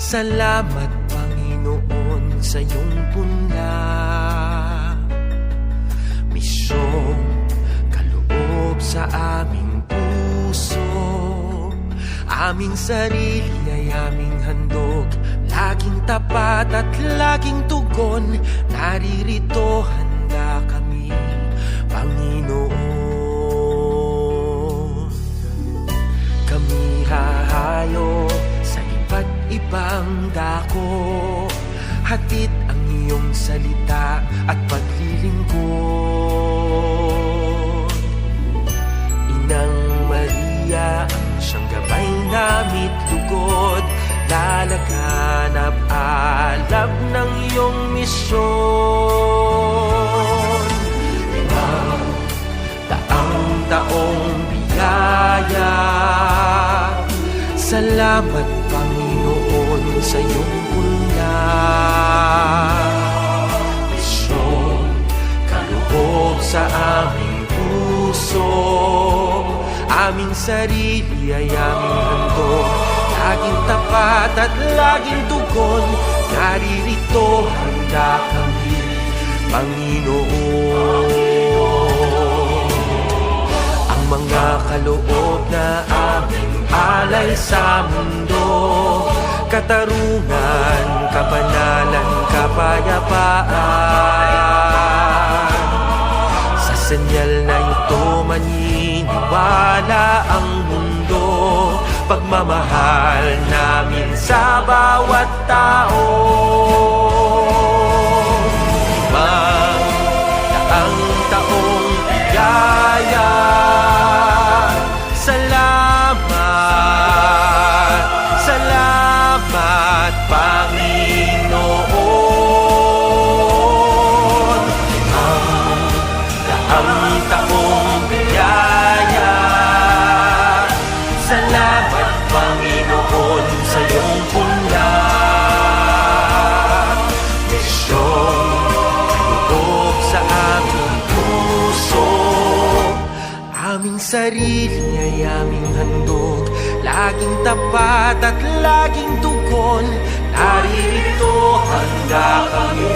Salamat Panginoon sa iyong punla, misyong kaloob sa aming puso. Aming sarili ay aming handog, laging tapat at laging tugon. Naririto handa kami, Panginoon. Kami hahayo sa iba't ibang dako, hatid ang iyong salita at paglilingkod. Inang Maria, ang siyang gabay namit lugod, lalaganap alab ng iyong misyon. Daang-taong biyaya, salamat Panginoon sa iyong punla, misyong kaloob sa aming puso. Aming sarili ay aming handog, laging tapat at laging tugon. Naririto handa kami, Panginoon. Ang mga kaloob na aming alay sa mundo, katarungan, kabanalan, kapayapaan. Sa senyal na ito maniniwala ang mundo, pagmamahal namin sa bawat tao. Daang taong biyaya, salamat, salamat Panginoon. Daang taong biyaya, salamat Panginoon sa iyong punla, misyong kaloob sa aming puso. Aming sarili ay aming handog, laging tapat at laging tugon. Naririto handa kami,